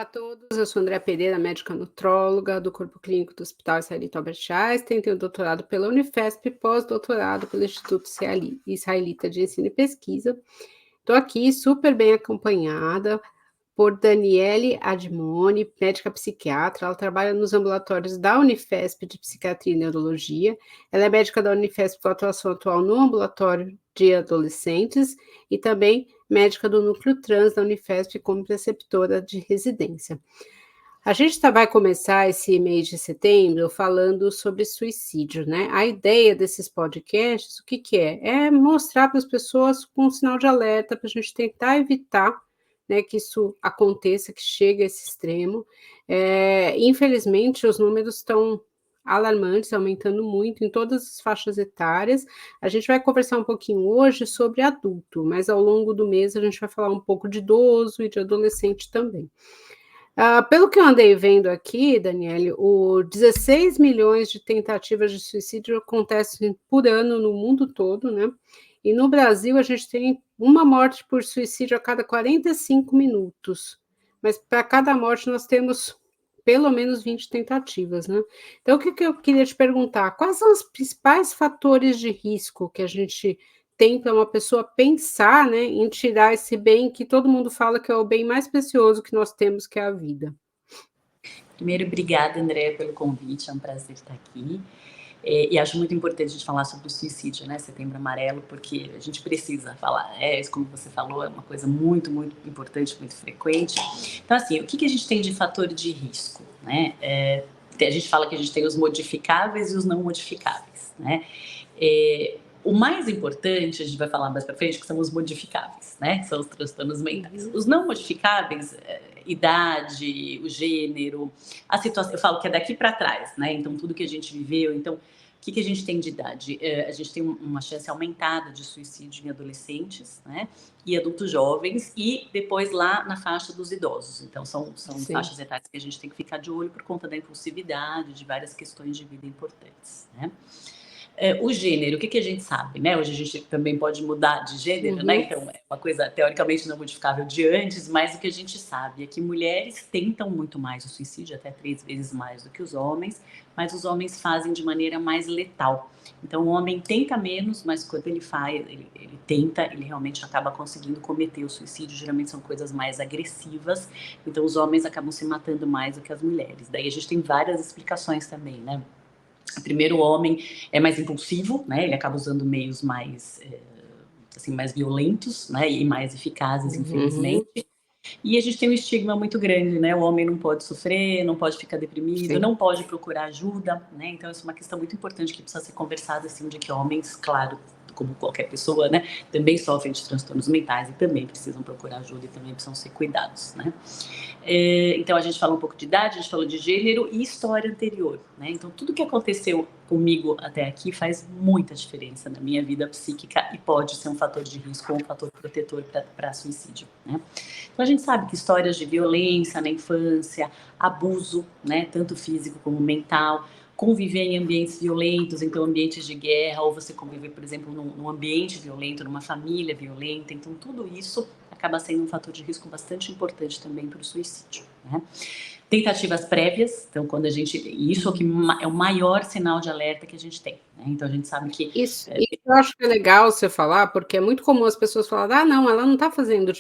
Olá a todos, eu sou Andréa Pereira, médica nutróloga do Corpo Clínico do Hospital Israelita Albert Einstein, tenho doutorado pela Unifesp e pós-doutorado pelo Instituto Israelita de Ensino e Pesquisa. Estou aqui super bem acompanhada por Daniele Admoni, médica psiquiatra. Ela trabalha nos ambulatórios da Unifesp de Psiquiatria e Neurologia. Ela é médica da Unifesp com atuação atual no ambulatório de adolescentes e também médica do Núcleo Trans da Unifesp como preceptora de residência. A gente vai começar esse mês de setembro falando sobre suicídio, né? A ideia desses podcasts, o que é? É mostrar para as pessoas com um sinal de alerta para a gente tentar evitar, né, que isso aconteça, que chegue a esse extremo. Infelizmente, os números estão alarmantes, aumentando muito em todas as faixas etárias. A gente vai conversar um pouquinho hoje sobre adulto, mas ao longo do mês a gente vai falar um pouco de idoso e de adolescente também. Pelo que eu andei vendo aqui, Daniele, 16 milhões de tentativas de suicídio acontecem por ano no mundo todo, né? E no Brasil a gente tem uma morte por suicídio a cada 45 minutos. Mas para cada morte nós temos pelo menos 20 tentativas, né? Então, o que eu queria te perguntar? Quais são os principais fatores de risco que a gente tem para uma pessoa pensar, né, em tirar esse bem que todo mundo fala que é o bem mais precioso que nós temos, que é a vida? Primeiro, obrigada, Andréa, pelo convite, é um prazer estar aqui. E acho muito importante a gente falar sobre o suicídio, né, Setembro Amarelo, porque a gente precisa falar, como você falou, é uma coisa muito, muito importante, muito frequente. Então, assim, o que a gente tem de fator de risco, né? A gente fala que a gente tem os modificáveis e os não modificáveis, né? O mais importante, a gente vai falar mais para frente, que são os modificáveis, né? São os transtornos mentais. Os não modificáveis, idade, o gênero, a situação, eu falo que é daqui para trás, né? Então, tudo que a gente viveu. Então, o que a gente tem de idade? A gente tem uma chance aumentada de suicídio em adolescentes, né? E adultos jovens, e depois lá na faixa dos idosos. Então, são faixas etárias que a gente tem que ficar de olho por conta da impulsividade, de várias questões de vida importantes, né? O gênero, o que a gente sabe, né? Hoje a gente também pode mudar de gênero, né? Então é uma coisa teoricamente não modificável de antes, mas o que a gente sabe é que mulheres tentam muito mais o suicídio, até 3 vezes mais do que os homens, mas os homens fazem de maneira mais letal. Então o homem tenta menos, mas quando ele faz, ele tenta, ele realmente acaba conseguindo cometer o suicídio. Geralmente são coisas mais agressivas, então os homens acabam se matando mais do que as mulheres. Daí a gente tem várias explicações também, né? Primeiro, o homem é mais impulsivo, né? Ele acaba usando meios mais, mais violentos, né? E mais eficazes, infelizmente. E a gente tem um estigma muito grande, né? O homem não pode sofrer, não pode ficar deprimido, não pode procurar ajuda, né? Então, isso é uma questão muito importante que precisa ser conversada, assim, de que homens, claro, como qualquer pessoa, né? Também sofrem de transtornos mentais e também precisam procurar ajuda e também precisam ser cuidados, né? Então, a gente falou um pouco de idade, a gente falou de gênero e história anterior, né? Então, tudo que aconteceu comigo até aqui faz muita diferença na minha vida psíquica e pode ser um fator de risco ou um fator protetor para suicídio, né? Então, a gente sabe que histórias de violência na infância, abuso, né? Tanto físico como mental, conviver em ambientes violentos, então ambientes de guerra, ou você conviver, por exemplo, num ambiente violento, numa família violenta, então tudo isso acaba sendo um fator de risco bastante importante também para o suicídio, né? Tentativas prévias, então quando a gente, isso é o maior sinal de alerta que a gente tem, né? Então a gente sabe que... Isso eu acho que é legal você falar, porque é muito comum as pessoas falarem, não, ela não está fazendo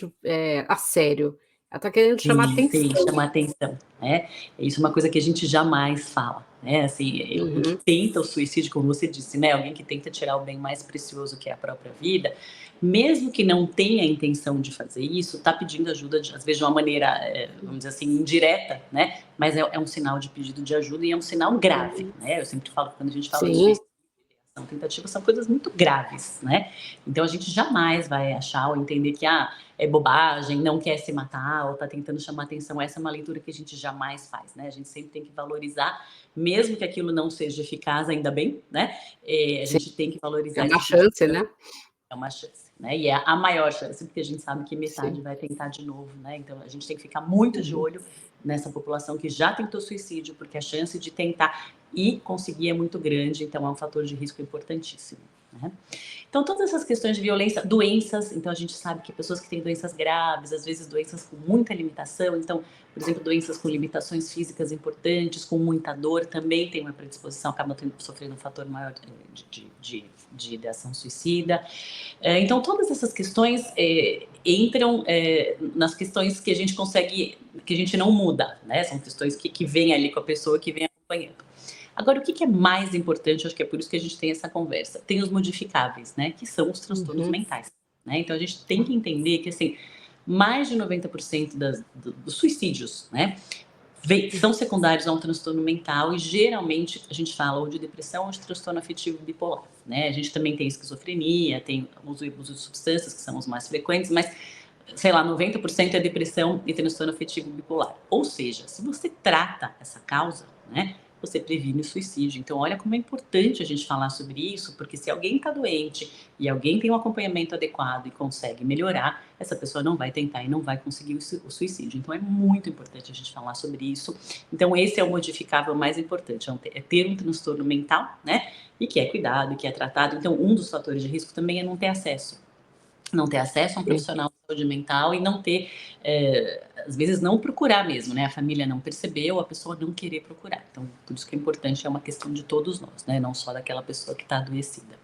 a sério, ela está querendo chamar atenção. Sim, chamar atenção, né? Isso é uma coisa que a gente jamais fala, né? Assim, o que tenta o suicídio, como você disse, né? Alguém que tenta tirar o bem mais precioso que é a própria vida, mesmo que não tenha a intenção de fazer isso, está pedindo ajuda, às vezes de uma maneira, vamos dizer assim, indireta, né? Mas é um sinal de pedido de ajuda e é um sinal grave, né? Eu sempre falo que quando a gente fala de suicídio, tentativas são coisas muito graves, né? Então a gente jamais vai achar ou entender que é bobagem, não quer se matar ou tá tentando chamar atenção. Essa é uma leitura que a gente jamais faz, né? A gente sempre tem que valorizar, mesmo que aquilo não seja eficaz, ainda bem, né? A gente tem que valorizar. É uma chance, né? É uma chance, né? E é a maior chance, porque a gente sabe que metade vai tentar de novo, né? Então a gente tem que ficar muito de olho nessa população que já tentou suicídio, porque a chance de tentar e conseguir é muito grande, então é um fator de risco importantíssimo. né? Então, todas essas questões de violência, doenças, então a gente sabe que pessoas que têm doenças graves, às vezes doenças com muita limitação, então, por exemplo, doenças com limitações físicas importantes, com muita dor, também tem uma predisposição, acabam sofrendo um fator maior de ideação suicida. Então, todas essas questões entram nas questões que a gente consegue, que a gente não muda, né? São questões que vêm ali com a pessoa, que vem acompanhando. Agora, o que é mais importante, acho que é por isso que a gente tem essa conversa, tem os modificáveis, né, que são os transtornos mentais, né? Então, a gente tem que entender que, assim, mais de 90% dos suicídios, né, são secundários a um transtorno mental e, geralmente, a gente fala ou de depressão ou de transtorno afetivo bipolar, né? A gente também tem esquizofrenia, tem uso de substâncias, que são os mais frequentes, mas, sei lá, 90% é depressão e transtorno afetivo bipolar. Ou seja, se você trata essa causa, né, você previne o suicídio. Então, olha como é importante a gente falar sobre isso, porque se alguém está doente e alguém tem um acompanhamento adequado e consegue melhorar, essa pessoa não vai tentar e não vai conseguir o suicídio. Então, é muito importante a gente falar sobre isso. Então, esse é o modificável mais importante, é ter um transtorno mental, né? E que é cuidado, que é tratado. Então, um dos fatores de risco também é não ter acesso a um profissional de saúde mental e não ter, às vezes não procurar mesmo, né? A família não percebeu, a pessoa não querer procurar. Então, por isso que é importante, é uma questão de todos nós, né? Não só daquela pessoa que está adoecida.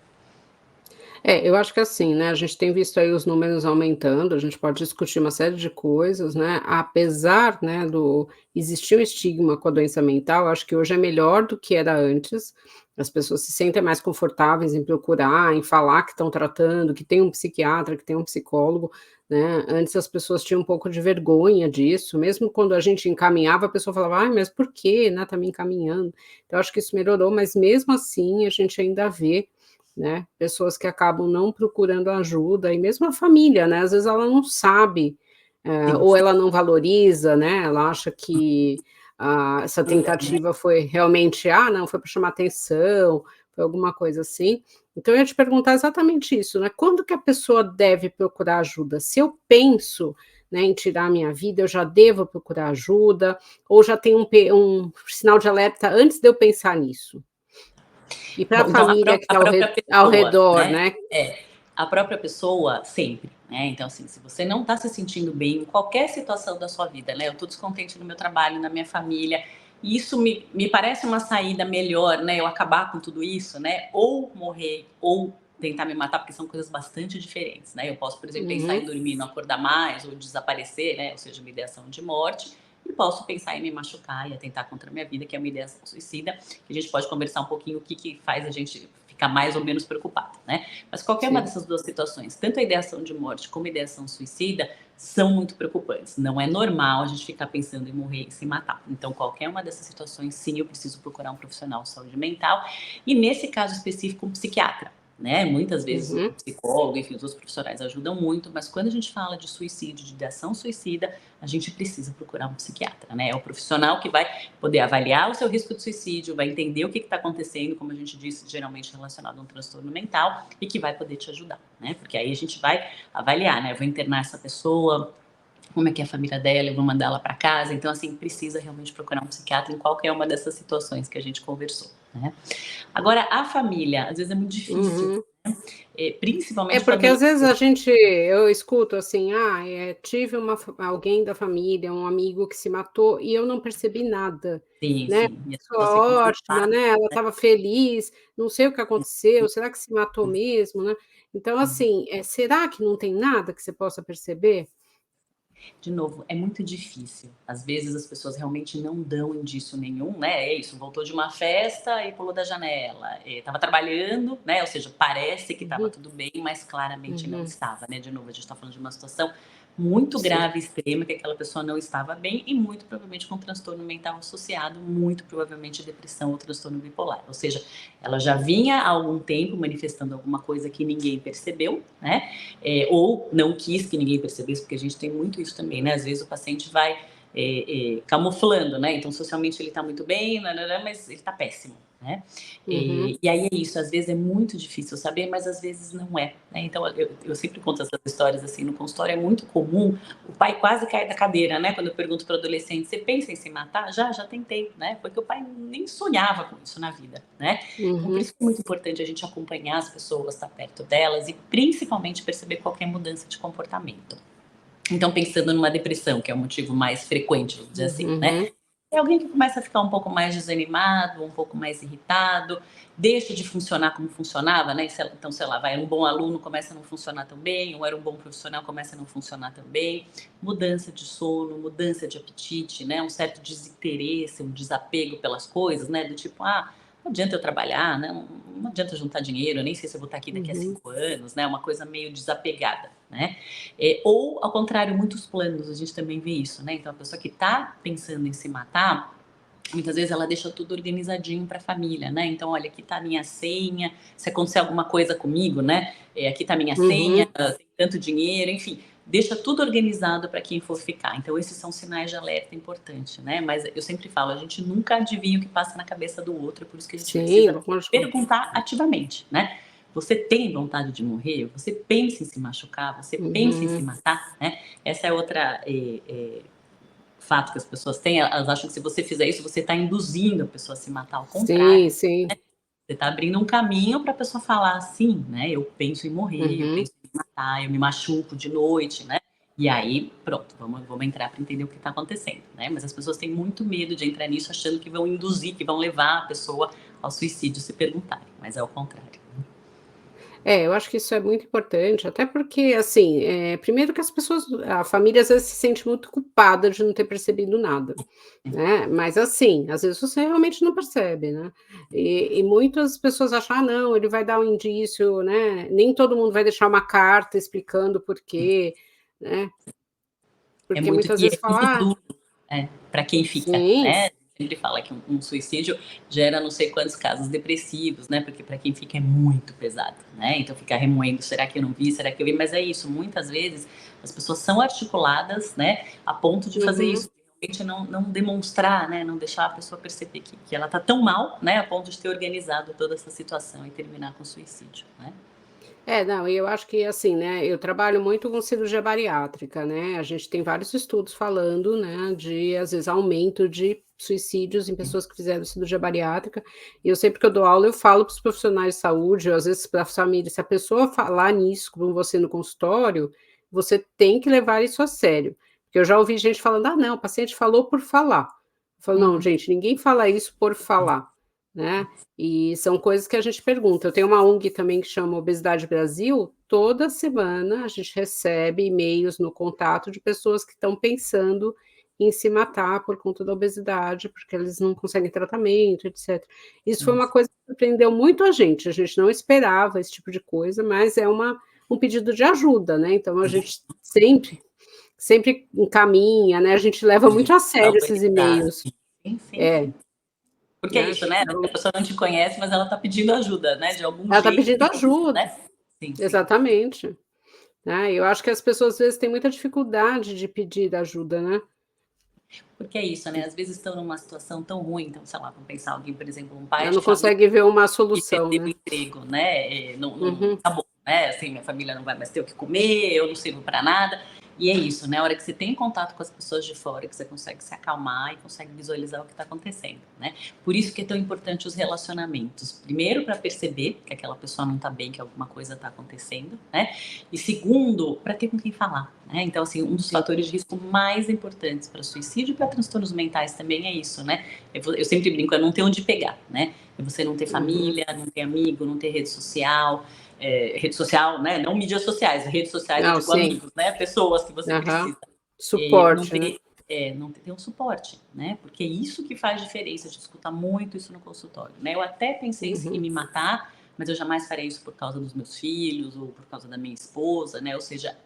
Eu acho que assim, né, a gente tem visto aí os números aumentando, a gente pode discutir uma série de coisas, né, apesar, né, do existir um estigma com a doença mental, acho que hoje é melhor do que era antes, as pessoas se sentem mais confortáveis em procurar, em falar que estão tratando, que tem um psiquiatra, que tem um psicólogo, né, antes as pessoas tinham um pouco de vergonha disso, mesmo quando a gente encaminhava, a pessoa falava: "Ai, mas por quê, né, tá me encaminhando?". Então acho que isso melhorou, mas mesmo assim a gente ainda vê, né, pessoas que acabam não procurando ajuda e mesmo a família, né, às vezes ela não sabe, Sim, ou ela não valoriza, né, ela acha que, essa tentativa foi realmente, não, foi para chamar atenção, foi alguma coisa assim. Então eu ia te perguntar exatamente isso, né, quando que a pessoa deve procurar ajuda? Se eu penso, né, em tirar a minha vida, eu já devo procurar ajuda, ou já tem um sinal de alerta antes de eu pensar nisso? E para a bom, então família que a está própria ao pessoa, redor, né? né. A própria pessoa sempre, né? Então, assim, se você não está se sentindo bem em qualquer situação da sua vida, né? Eu estou descontente no meu trabalho, na minha família, e isso me parece uma saída melhor, né? Eu acabar com tudo isso, né? Ou morrer, ou tentar me matar, porque são coisas bastante diferentes, né? Eu posso, por exemplo, pensar em Uhum. dormir, não acordar mais, ou desaparecer, né? Ou seja, uma ideação de morte. E posso pensar em me machucar e atentar contra a minha vida, que é uma ideação suicida, que a gente pode conversar um pouquinho o que faz a gente ficar mais ou menos preocupado, né? Mas qualquer uma Sim. dessas duas situações, tanto a ideação de morte como a ideação suicida, são muito preocupantes. Não é normal a gente ficar pensando em morrer e se matar. Então, qualquer uma dessas situações, sim, eu preciso procurar um profissional de saúde mental. E nesse caso específico, um psiquiatra. Né? Muitas vezes o Uhum. psicólogo, enfim, os outros profissionais ajudam muito, mas quando a gente fala de suicídio, de ideação suicida, a gente precisa procurar um psiquiatra, né? É o profissional que vai poder avaliar o seu risco de suicídio, vai entender o que está acontecendo, como a gente disse, geralmente relacionado a um transtorno mental, e que vai poder te ajudar, né? Porque aí a gente vai avaliar, né? Eu vou internar essa pessoa, como é que é a família dela, eu vou mandar ela para casa. Então, assim, precisa realmente procurar um psiquiatra em qualquer uma dessas situações que a gente conversou, né? Agora, a família, às vezes é muito difícil, Uhum. né? É Principalmente porque quando... às vezes eu escuto assim: tive alguém da família, um amigo que se matou e eu não percebi nada", Sim, né, sim, e as pessoas ficam pessoa ótima, preocupadas, né, ela né? estava feliz, não sei o que aconteceu, será que se matou mesmo, né. Então assim, será que não tem nada que você possa perceber? De novo, é muito difícil. Às vezes as pessoas realmente não dão indício nenhum, né? É isso, voltou de uma festa e pulou da janela. Estava trabalhando, né? Ou seja, parece que estava Uhum, tudo bem, mas claramente não uhum, estava, né? De novo, a gente está falando de uma situação muito sim. grave, extrema, que aquela pessoa não estava bem e muito provavelmente com transtorno mental associado, muito provavelmente depressão ou transtorno bipolar. Ou seja, ela já vinha há algum tempo manifestando alguma coisa que ninguém percebeu, né? Ou não quis que ninguém percebesse, porque a gente tem muito isso também, né? Às vezes o paciente vai camuflando, né? Então, socialmente ele tá muito bem, mas ele tá péssimo. né? Uhum. E aí é isso, às vezes é muito difícil saber, mas às vezes não é, né? Então eu sempre conto essas histórias assim no consultório, é muito comum o pai quase cair da cadeira, né? Quando eu pergunto para o adolescente, você pensa em se matar? Já tentei, né? Porque o pai nem sonhava com isso na vida, né? Então por Uhum. isso que é muito importante a gente acompanhar as pessoas, estar perto delas e principalmente perceber qualquer mudança de comportamento. Então, pensando numa depressão, que é o motivo mais frequente, vamos dizer assim, né? Uhum. É alguém que começa a ficar um pouco mais desanimado, um pouco mais irritado, deixa de funcionar como funcionava, né? Então, sei lá, vai, era um bom aluno, começa a não funcionar tão bem, ou era um bom profissional, começa a não funcionar tão bem. Mudança de sono, mudança de apetite, né? Um certo desinteresse, um desapego pelas coisas, né? Do tipo, não adianta eu trabalhar, né? Não adianta juntar dinheiro, eu nem sei se eu vou estar aqui daqui a Uhum. 5 anos, né? Uma coisa meio desapegada, né? Ou, ao contrário, muitos planos, a gente também vê isso, né? Então, a pessoa que está pensando em se matar, muitas vezes ela deixa tudo organizadinho para a família, né? Então, olha, aqui está a minha senha, se acontecer alguma coisa comigo, né? Aqui está a minha senha, Uhum. tem tanto dinheiro, enfim, deixa tudo organizado para quem for ficar. Então, esses são sinais de alerta importante, né? Mas eu sempre falo, a gente nunca adivinha o que passa na cabeça do outro, por isso que a gente Sim, precisa lógico. perguntar ativamente, né? Você tem vontade de morrer? Você pensa em se machucar? Você pensa em se Uhum. matar? Né? Essa é outra fato que as pessoas têm. Elas acham que se você fizer isso, você está induzindo a pessoa a se matar. Ao Sim, contrário, sim. você está abrindo um caminho para a pessoa falar assim, né? Eu penso em morrer, eu Uhum. penso em me matar, eu me machuco de noite, né? E aí, pronto, vamos entrar para entender o que está acontecendo, né? Mas as pessoas têm muito medo de entrar nisso, achando que vão induzir, que vão levar a pessoa ao suicídio se perguntarem, mas é o contrário. Eu acho que isso é muito importante, até porque, assim, primeiro que a família às vezes se sente muito culpada de não ter percebido nada, né, mas assim, às vezes você realmente não percebe, né, e muitas pessoas acham: "Ah não, ele vai dar um indício", né, nem todo mundo vai deixar uma carta explicando por quê, né, porque muitas vezes É muito fala: "Ah" duro, para quem fica, sim, né? Sempre fala que um suicídio gera não sei quantos casos depressivos, né? Porque para quem fica é muito pesado, né? Então ficar remoendo, será que eu não vi, será que eu vi? Mas é isso, muitas vezes as pessoas são articuladas, né? A ponto de fazer uhum. isso, realmente não demonstrar, né? Não deixar a pessoa perceber que ela tá tão mal, né? A ponto de ter organizado toda essa situação e terminar com suicídio, né? Não, e eu acho que assim, né, eu trabalho muito com cirurgia bariátrica, né, a gente tem vários estudos falando, né, de, às vezes, aumento de suicídios em pessoas que fizeram cirurgia bariátrica, e eu sempre que eu dou aula, eu falo para os profissionais de saúde, ou às vezes para a família, se a pessoa falar nisso com você no consultório, você tem que levar isso a sério, porque eu já ouvi gente falando: "Ah não, o paciente falou por falar", eu falo: "Não Uhum. gente, ninguém fala isso por falar", né. E são coisas que a gente pergunta. Eu tenho uma ONG também que chama Obesidade Brasil, toda semana a gente recebe e-mails no contato de pessoas que estão pensando em se matar por conta da obesidade, porque eles não conseguem tratamento, etcétera. Isso foi uma Isso. coisa que surpreendeu muito a gente não esperava esse tipo de coisa, mas é um pedido de ajuda, né, então a gente sempre encaminha, né, a gente leva muito a Pra sério esses organizar, e-mails. sim, sim, É, sim. Porque é né, a isso, gente né? leva A pessoa não te conhece, mas ela está pedindo ajuda, né? De algum ela está jeito, pedindo ajuda. né? Sim, sim. Exatamente. Né, eu acho que as pessoas às vezes têm muita dificuldade de pedir ajuda, né. Porque é isso, né? Às vezes estão numa situação tão ruim, então, sei lá, vamos pensar alguém, por exemplo, um pai Ela de não família consegue ver uma que solução, perdeu o né. emprego, né? Não Uhum, acabou, né? Assim, minha família não vai mais ter o que comer, eu não sirvo para nada. E é isso, né? A hora que você tem contato com as pessoas de fora, que você consegue se acalmar e consegue visualizar o que está acontecendo, né? Por isso que é tão importante os relacionamentos. Primeiro, para perceber que aquela pessoa não está bem, que alguma coisa está acontecendo, né? E segundo, para ter com quem falar, né? Então, assim, um dos sim. fatores de risco mais importantes para suicídio e para transtornos mentais também é isso, né? Eu sempre brinco, é não ter onde pegar, né? É você não ter Uhum. família, não ter amigo, não ter rede social, né? Não mídias sociais, redes sociais eu Não, digo sim. amigos, né? Pessoas que você Aham. precisa. Não Suporte, né. ter, não ter um suporte, né? Porque é isso que faz diferença. A gente escuta muito isso no consultório, né? Eu até pensei em Uhum, me matar, mas eu jamais farei isso por causa dos meus filhos ou por causa da minha esposa, né? Ou seja,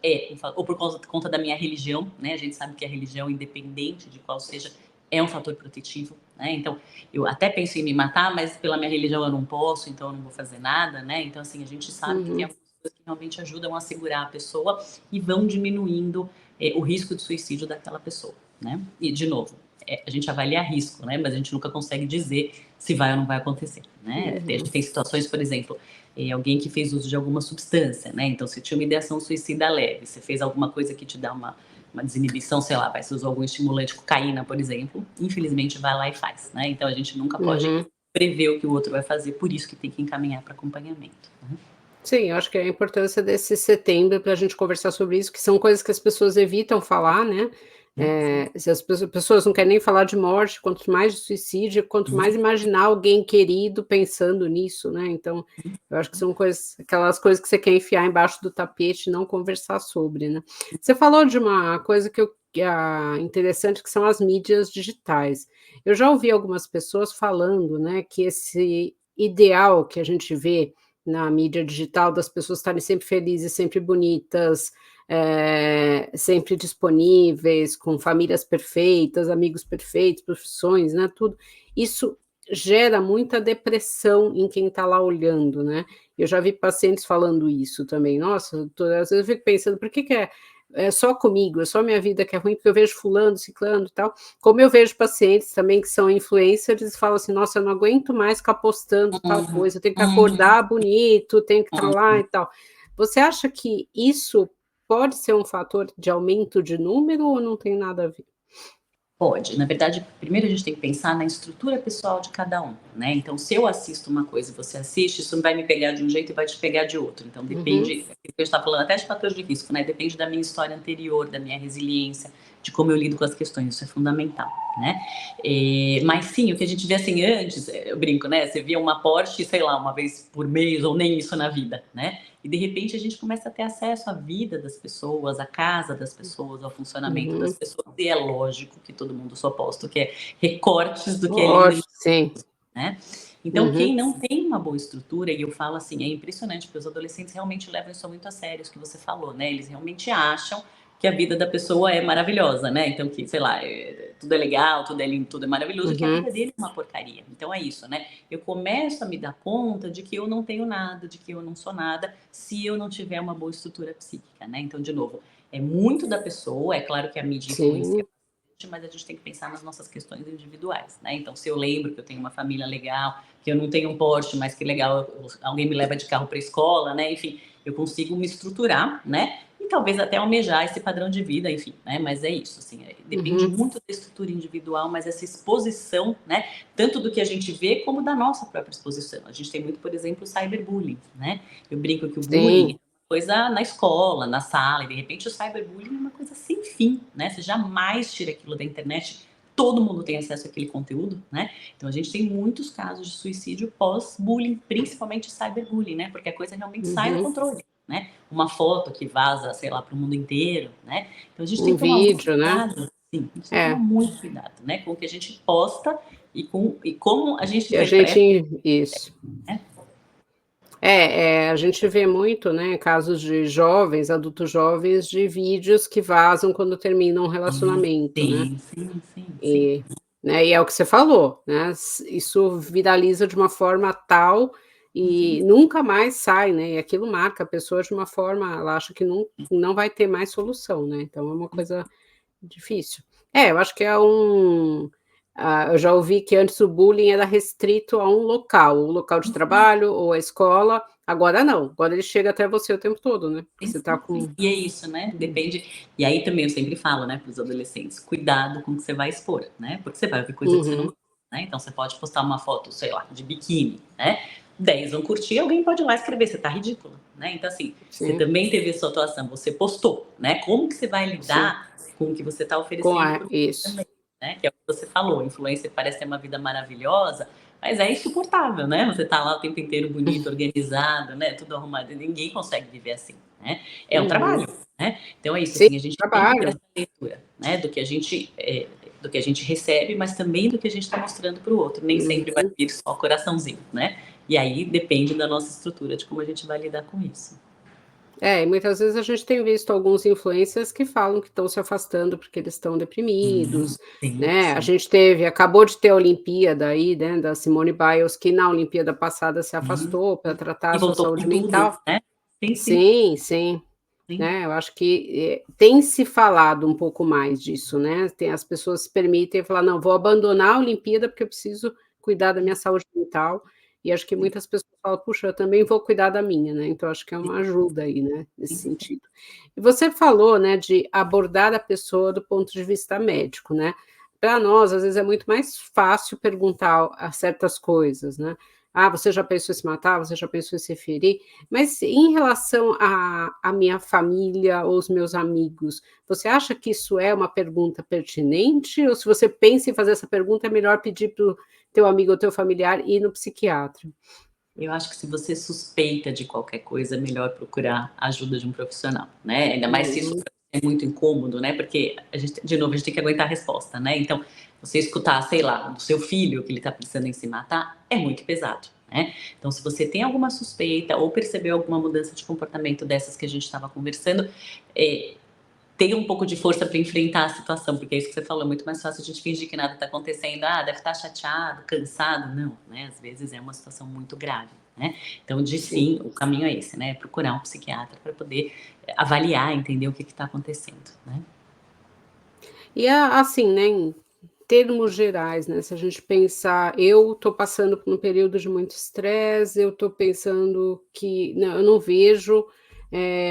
ou por conta da minha religião, né? A gente sabe que a religião, independente de qual seja, é um fator protetivo, né? Então, eu até penso em me matar, mas pela minha religião eu não posso, então eu não vou fazer nada, né? Então, assim, a gente sabe que tem uhum. algumas coisas que realmente ajudam a segurar a pessoa e vão diminuindo o risco de suicídio daquela pessoa, né? E, de novo, a gente avalia risco, né? Mas a gente nunca consegue dizer se vai ou não vai acontecer, né? A gente tem situações, por exemplo, alguém que fez uso de alguma substância, né? Então, se tinha uma ideação suicida leve, você fez alguma coisa que te dá uma desinibição, sei lá, você usou algum estimulante, cocaína, por exemplo, infelizmente vai lá e faz, né? Então, a gente nunca pode prever o que o outro vai fazer, por isso que tem que encaminhar para acompanhamento. Né? Sim, eu acho que é a importância desse setembro para a gente conversar sobre isso, que são coisas que as pessoas evitam falar, né? Se as pessoas não querem nem falar de morte, quanto mais de suicídio, quanto mais imaginar alguém querido pensando nisso, né? Então, eu acho que são coisas, aquelas coisas que você quer enfiar embaixo do tapete e não conversar sobre, né? Você falou de uma coisa que é interessante, que são as mídias digitais. Eu já ouvi algumas pessoas falando, né, que esse ideal que a gente vê na mídia digital, das pessoas estarem sempre felizes, sempre bonitas, sempre disponíveis, com famílias perfeitas, amigos perfeitos, profissões, né, tudo. Isso gera muita depressão em quem está lá olhando, né? Eu já vi pacientes falando isso também. Nossa, doutora, às vezes eu fico pensando, por que é só comigo, é só minha vida que é ruim, porque eu vejo fulano, ciclano e tal. Como eu vejo pacientes também que são influencers, eles falam assim, nossa, eu não aguento mais ficar postando tal coisa, eu tenho que acordar bonito, tenho que estar lá e tal. Você acha que isso pode ser um fator de aumento de número ou não tem nada a ver? Pode. Na verdade, primeiro a gente tem que pensar na estrutura pessoal de cada um, né? Então, se eu assisto uma coisa e você assiste, isso não vai me pegar de um jeito e vai te pegar de outro. Então, depende, é que a gente está falando até de fatores de risco, né? Depende da minha história anterior, da minha resiliência, de como eu lido com as questões, isso é fundamental, né? Mas sim, o que a gente via assim antes, eu brinco, né? Você via uma Porsche, sei lá, uma vez por mês, ou nem isso na vida, né? E de repente a gente começa a ter acesso à vida das pessoas, à casa das pessoas, ao funcionamento das pessoas, e é lógico que todo mundo só posta que é recortes do que é lindo, sim. né? Então, quem não tem uma boa estrutura, e eu falo assim, é impressionante, porque os adolescentes realmente levam isso muito a sério, isso que você falou, né? Eles realmente acham que a vida da pessoa é maravilhosa, né? Então, que, sei lá, tudo é legal, tudo é lindo, tudo é maravilhoso, que a vida dele é uma porcaria. Então, é isso, né? Eu começo a me dar conta de que eu não tenho nada, de que eu não sou nada, se eu não tiver uma boa estrutura psíquica, né? Então, de novo, é muito da pessoa, é claro que a mídia influencia, mas a gente tem que pensar nas nossas questões individuais, né? Então, se eu lembro que eu tenho uma família legal, que eu não tenho um Porsche, mas que legal, alguém me leva de carro para a escola, né? Enfim, eu consigo me estruturar, né? E talvez até almejar esse padrão de vida, enfim, né? Mas é isso, assim, depende muito da estrutura individual, mas essa exposição, né? Tanto do que a gente vê, como da nossa própria exposição. A gente tem muito, por exemplo, o cyberbullying, né? Eu brinco que o bullying coisa na escola, na sala, e de repente o cyberbullying é uma coisa sem fim, né? Você jamais tira aquilo da internet, todo mundo tem acesso àquele conteúdo, né? Então a gente tem muitos casos de suicídio pós-bullying, principalmente cyberbullying, né? Porque a coisa realmente sai do controle, né? Uma foto que vaza, sei lá, para o mundo inteiro, né? Então a gente tem que tomar muito cuidado, né? Sim, a gente tem que tomar muito cuidado, né? Com o que a gente posta e como a gente interpreta. Isso. A gente vê muito, né, casos de jovens, adultos jovens, de vídeos que vazam quando terminam um relacionamento, né? Sim. Né, e é o que você falou, né? Isso viraliza de uma forma tal e nunca mais sai, né? E aquilo marca a pessoa de uma forma, ela acha que não vai ter mais solução, né? Então é uma coisa difícil. Eu acho que eu já ouvi que antes o bullying era restrito a um local, o local de trabalho ou a escola. Agora não, agora ele chega até você o tempo todo, né? Você tá com... E é isso, né? Depende. E aí também eu sempre falo, né, para os adolescentes, cuidado com o que você vai expor, né? Porque você vai ouvir coisa que você não gosta, né? Então você pode postar uma foto, sei lá, de biquíni, né? 10 vão curtir, alguém pode ir lá escrever, você tá ridícula, né? Então, assim, você também teve a sua atuação, você postou, né? Como que você vai lidar com o que você tá oferecendo isso. também, né? Que é o que você falou, influencer parece ter uma vida maravilhosa, mas é insuportável, né? Você tá lá o tempo inteiro bonito, organizado, né? Tudo arrumado, e ninguém consegue viver assim, né? É um trabalho, né? Então é isso, assim, a gente tem que ter essa leitura, né? Do que a gente recebe, mas também do que a gente está mostrando para o outro. Nem sempre vai vir só coraçãozinho, né? E aí depende da nossa estrutura, de como a gente vai lidar com isso. E muitas vezes a gente tem visto alguns influencers que falam que estão se afastando porque eles estão deprimidos, né? A gente acabou de ter a Olimpíada aí, né, da Simone Biles, que na Olimpíada passada se afastou para tratar a sua saúde mental. Tudo, né? Sim. né? Eu acho que tem se falado um pouco mais disso, né? As pessoas se permitem falar, não, vou abandonar a Olimpíada porque eu preciso cuidar da minha saúde mental. E acho que Sim, muitas pessoas falam, puxa, eu também vou cuidar da minha, né? Então acho que é sim, uma ajuda aí, né? Nesse sim. sentido. E você falou, né, de abordar a pessoa do ponto de vista médico, né? Para nós, às vezes, é muito mais fácil perguntar a certas coisas, né? Ah, você já pensou em se matar? Você já pensou em se ferir? Mas em relação à minha família ou os meus amigos, você acha que isso é uma pergunta pertinente? Ou se você pensa em fazer essa pergunta, é melhor pedir para o teu amigo ou teu familiar ir no psiquiatra? Eu acho que se você suspeita de qualquer coisa, é melhor procurar a ajuda de um profissional, né? Ainda mais se isso Uhum, é muito incômodo, né? Porque a gente, de novo, a gente tem que aguentar a resposta, né? Então, você escutar, sei lá, do seu filho que ele tá pensando em se matar, é muito pesado, né? Então, se você tem alguma suspeita ou percebeu alguma mudança de comportamento dessas que a gente estava conversando, é, tenha um pouco de força para enfrentar a situação, porque é isso que você falou, é muito mais fácil a gente fingir que nada está acontecendo, ah, deve estar chateado, cansado, não, né? Às vezes é uma situação muito grave, né? Então, de sim. sim, o caminho é esse, né? Procurar um psiquiatra para poder avaliar, entender o que está acontecendo, né? E assim, né, em termos gerais, né, se a gente pensar, eu estou passando por um período de muito estresse, eu estou pensando que não, eu não vejo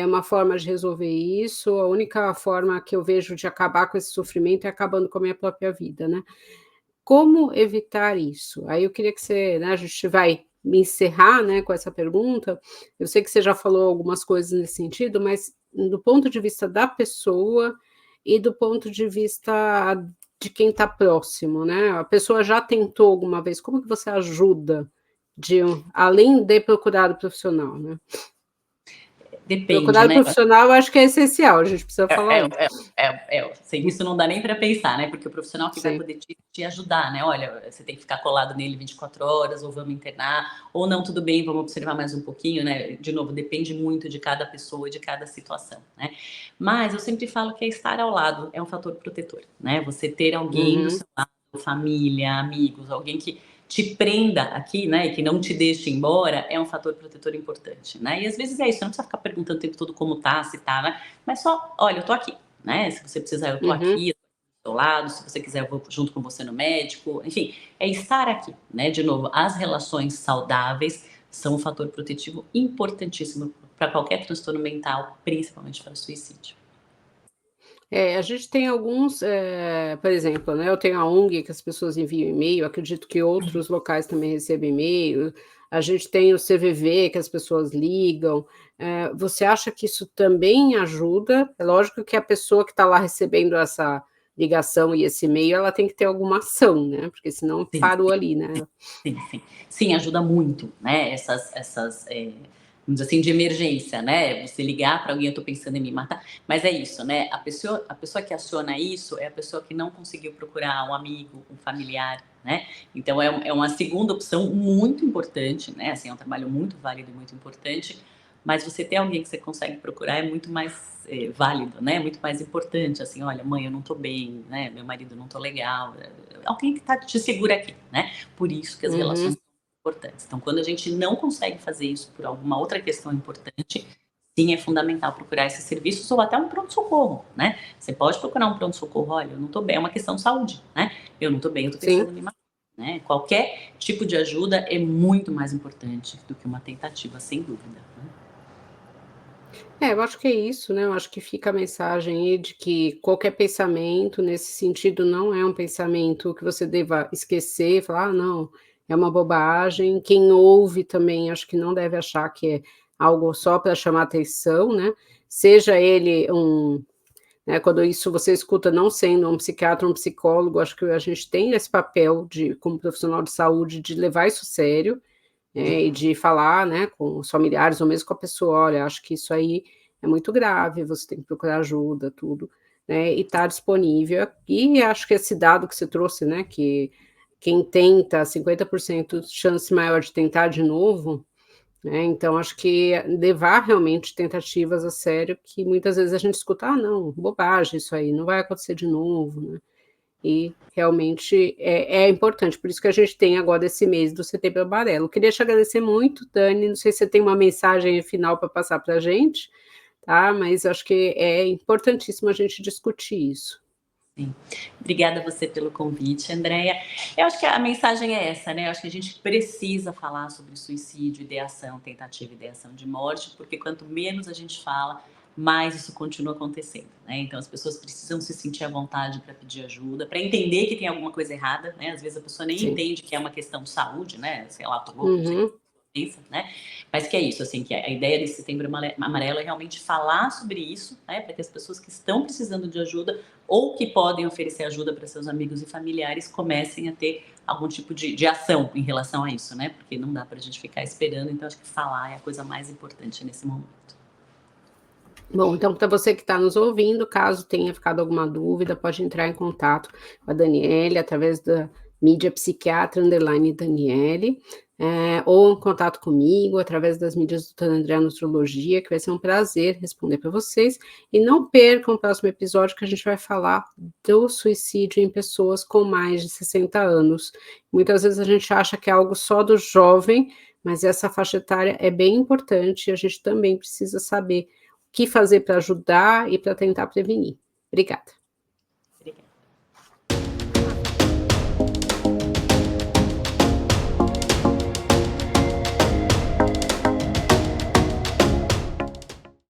uma forma de resolver isso, a única forma que eu vejo de acabar com esse sofrimento é acabando com a minha própria vida, né? Como evitar isso? Aí eu queria que você, né, a gente vai me encerrar, né, com essa pergunta. Eu sei que você já falou algumas coisas nesse sentido, mas do ponto de vista da pessoa e do ponto de vista de quem está próximo, né? A pessoa já tentou alguma vez, como que você ajuda além de procurar o profissional, né? Depende, Procurar o né? profissional eu acho que é essencial, a gente precisa É, falar é, isso. sem isso não dá nem para pensar, né? Porque o profissional que vai Sim. poder te ajudar, né? Olha, você tem que ficar colado nele 24 horas, ou vamos internar, ou não, tudo bem, vamos observar mais um pouquinho, né? De novo, depende muito de cada pessoa, de cada situação, né? Mas eu sempre falo que estar ao lado é um fator protetor, né? Você ter alguém do Uhum, seu lado, família, amigos, alguém que te prenda aqui, né, e que não te deixe embora, é um fator protetor importante, né? E às vezes é isso, você não precisa ficar perguntando o tempo todo como tá, se tá, né? Mas só, olha, eu tô aqui, né? Se você precisar, eu tô uhum. aqui, eu tô do seu lado, se você quiser, eu vou junto com você no médico. Enfim, é estar aqui, né? De novo, as relações saudáveis são um fator protetivo importantíssimo para qualquer transtorno mental, principalmente para suicídio. É, a gente tem alguns, por exemplo, né, eu tenho a ONG que as pessoas enviam e-mail, acredito que outros locais também recebem e-mail, a gente tem o CVV que as pessoas ligam, você acha que isso também ajuda? É lógico que a pessoa que está lá recebendo essa ligação e esse e-mail, ela tem que ter alguma ação, né, porque senão Sim, parou ali, né. sim, sim. Sim, ajuda muito, né? Vamos dizer assim, de emergência, né? Você ligar para alguém, eu tô pensando em me matar. Mas é isso, né? A pessoa que aciona isso é a pessoa que não conseguiu procurar um amigo, um familiar, né? Então é uma segunda opção muito importante, né? Assim, é um trabalho muito válido e muito importante. Mas você ter alguém que você consegue procurar é muito mais válido, né? Muito mais importante. Assim, olha, mãe, eu não tô bem, né? Meu marido não tô legal. Alguém que te segura aqui, né? Por isso que as Uhum. relações são importantes. Então, quando a gente não consegue fazer isso por alguma outra questão importante, sim, é fundamental procurar esses serviços ou até um pronto-socorro, né? Você pode procurar um pronto-socorro, olha, eu não estou bem, é uma questão de saúde, né? Eu não estou bem, eu estou Sim. pensando em me matar, né? Qualquer tipo de ajuda é muito mais importante do que uma tentativa, sem dúvida. Né? É, eu acho que é isso, né, eu acho que fica a mensagem aí de que qualquer pensamento nesse sentido não é um pensamento que você deva esquecer, falar: "Ah, não, é uma bobagem". Quem ouve também acho que não deve achar que é algo só para chamar atenção, né, seja ele né, quando isso você escuta não sendo um psiquiatra ou um psicólogo, acho que a gente tem esse papel de como profissional de saúde de levar isso a sério, e de falar, né, com os familiares ou mesmo com a pessoa: "Olha, acho que isso aí é muito grave, você tem que procurar ajuda", tudo, né, e estar disponível. E acho que esse dado que você trouxe, né, que quem tenta, 50% de chance maior de tentar de novo, né, então acho que levar realmente tentativas a sério, que muitas vezes a gente escuta: "Ah, não, bobagem isso aí, não vai acontecer de novo", né. E realmente é importante, por isso que a gente tem agora esse mês do Setembro Amarelo. Queria te agradecer muito, Dani, não sei se você tem uma mensagem final para passar para a gente, tá? Mas eu acho que é importantíssimo a gente discutir isso. Sim. Obrigada a você pelo convite, Andréia. Eu acho que a mensagem é essa, né? Eu acho que a gente precisa falar sobre suicídio, ideação, tentativa e ideação de morte, porque quanto menos a gente fala, mais isso continua acontecendo, né? Então as pessoas precisam se sentir à vontade para pedir ajuda, para entender que tem alguma coisa errada, né? Às vezes a pessoa nem Sim. entende que é uma questão de saúde, né? Sei lá, tô louco, não sei o Uhum. que pensa, né? Mas que é isso, assim, que a ideia desse Setembro Amarelo é realmente falar sobre isso, né? Para que as pessoas que estão precisando de ajuda ou que podem oferecer ajuda para seus amigos e familiares comecem a ter algum tipo de ação em relação a isso, né? Porque não dá para a gente ficar esperando, então acho que falar é a coisa mais importante nesse momento. Bom, então para você que está nos ouvindo, caso tenha ficado alguma dúvida, pode entrar em contato com a Daniele através da mídia psiquiatra underline Daniele, ou em contato comigo através das mídias do Dr. André Nutrologia, que vai ser um prazer responder para vocês. E não percam o próximo episódio que a gente vai falar do suicídio em pessoas com mais de 60 anos. Muitas vezes a gente acha que é algo só do jovem, mas essa faixa etária é bem importante e a gente também precisa saber que fazer para ajudar e para tentar prevenir. Obrigada.